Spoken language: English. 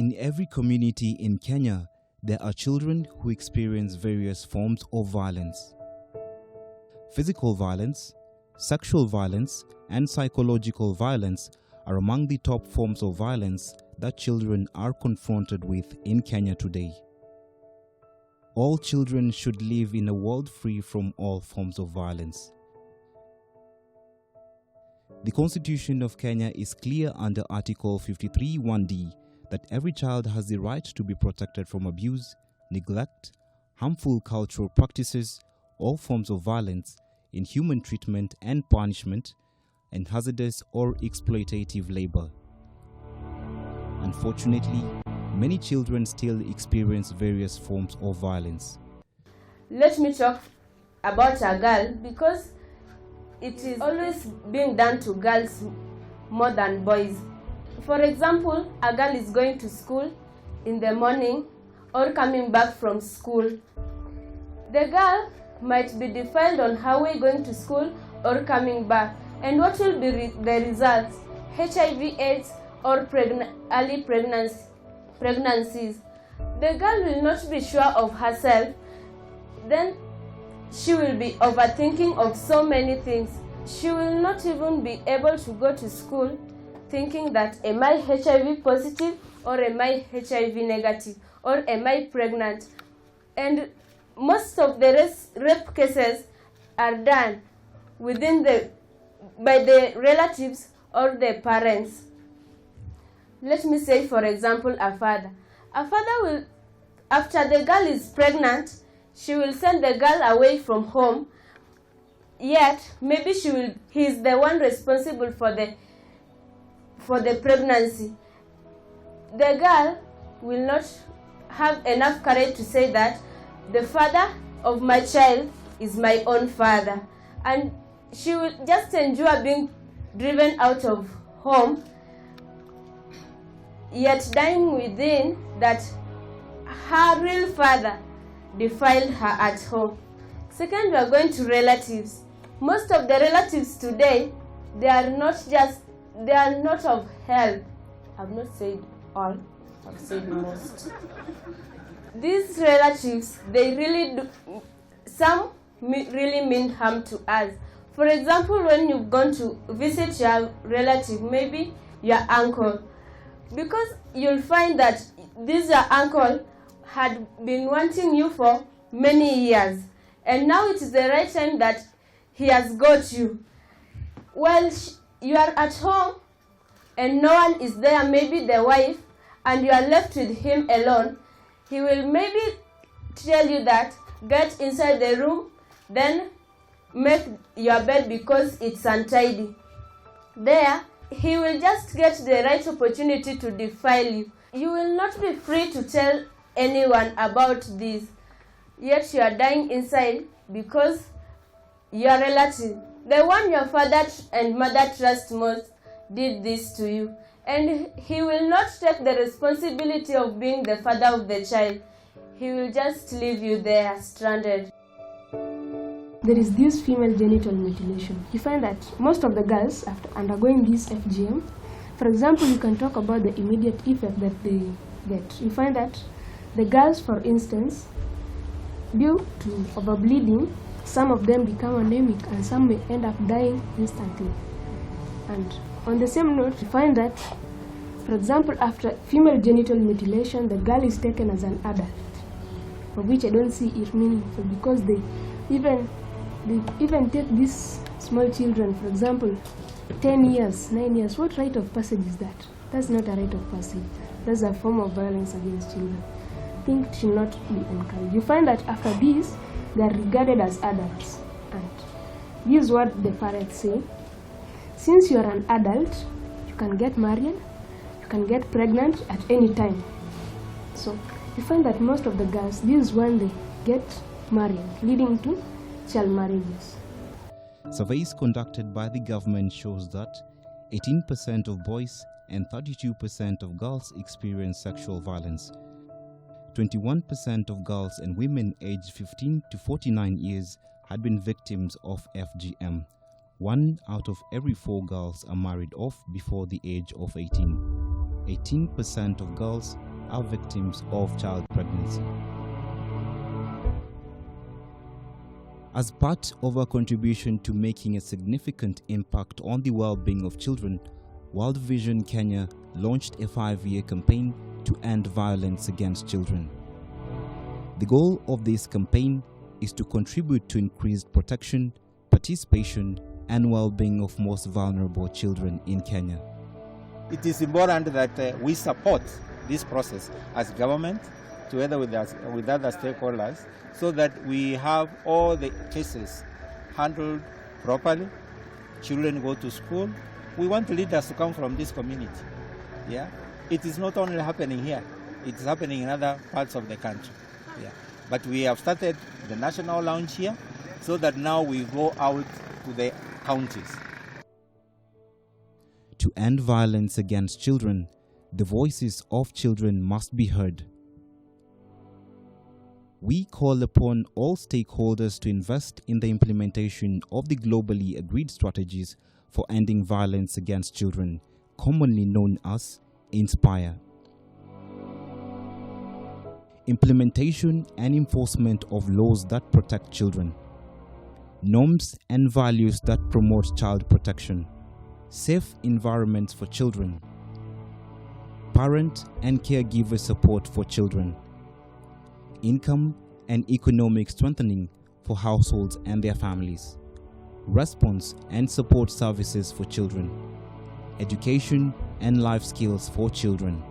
In every community in Kenya, there are children who experience various forms of violence. Physical violence, sexual violence, and psychological violence are among the top forms of violence that children are confronted with in Kenya today. All children should live in a world free from all forms of violence. The Constitution of Kenya is clear under Article 53(1)(d) that every child has the right to be protected from abuse, neglect, harmful cultural practices, all forms of violence, inhuman treatment and punishment, and hazardous or exploitative labor. Unfortunately, many children still experience various forms of violence. Let me talk about a girl because it is always being done to girls more than boys. For example, a girl is going to school in the morning or coming back from school. The girl might be defiled on her way going to school or coming back. And what will be the results? HIV/AIDS or early pregnancies. The girl will not be sure of herself. Then she will be overthinking of so many things. She will not even be able to go to school thinking that am I HIV positive or am I HIV negative or am I pregnant? And most of the rape cases are done by the relatives or the parents. Let me say, for example, a father. A father will, after the girl is pregnant, she will send the girl away from home, yet maybe he is the one responsible for the pregnancy. The girl will not have enough courage to say that the father of my child is my own father, and she will just endure being driven out of home, yet dying within that her real father defiled her at home. Second, we are going to relatives. Most of the relatives today, they are not of help. I've not said all, I've said most. These relatives, some really mean harm to us. For example, when you've gone to visit your relative, maybe your uncle, because you'll find that your uncle had been wanting you for many years, and now it is the right time that he has got you. While you are at home and no one is there, maybe the wife, and you are left with him alone, he will maybe tell you that get inside the room, then make your bed because it's untidy. There, he will just get the right opportunity to defile you. You will not be free to tell anyone about this, yet you are dying inside because your relative, the one your father and mother trust most, did this to you. And he will not take the responsibility of being the father of the child. He will just leave you there stranded. There is this female genital mutilation. You find that most of the girls, after undergoing this FGM, for example, you can talk about the immediate effect that they get. You find that the girls, for instance, due to overbleeding, some of them become anemic and some may end up dying instantly. And on the same note, you find that, for example, after female genital mutilation, the girl is taken as an adult, for which I don't see it meaningful, because they even take these small children, for example, 10 years, 9 years. What rite of passage is that? That's not a rite of passage. That's a form of violence against children. I think it should not be encouraged. You find that after this, they are regarded as adults. And this is what the parents say. Since you are an adult, you can get married, you can get pregnant at any time. So you find that most of the girls, this is when they get married, leading to child marriages. Surveys conducted by the government shows that 18% of boys and 32% of girls experience sexual violence. 21% of girls and women aged 15 to 49 years had been victims of FGM. 1 out of every 4 girls are married off before the age of 18. 18% of girls are victims of child pregnancy. As part of our contribution to making a significant impact on the well-being of children, World Vision Kenya launched a 5-year campaign to end violence against children. The goal of this campaign is to contribute to increased protection, participation, and well-being of most vulnerable children in Kenya. It is important that we support this process as government, together with other stakeholders, so that we have all the cases handled properly. Children go to school. We want leaders to come from this community. Yeah, it is not only happening here; it is happening in other parts of the country. Yeah, but we have started the national launch here, so that now we go out to the counties. To end violence against children, the voices of children must be heard. We call upon all stakeholders to invest in the implementation of the globally agreed strategies for ending violence against children, commonly known as INSPIRE. Implementation and enforcement of laws that protect children. Norms and values that promote child protection. Safe environments for children. Parent and caregiver support for children. Income and economic strengthening for households and their families. Response and support services for children. Education and life skills for children.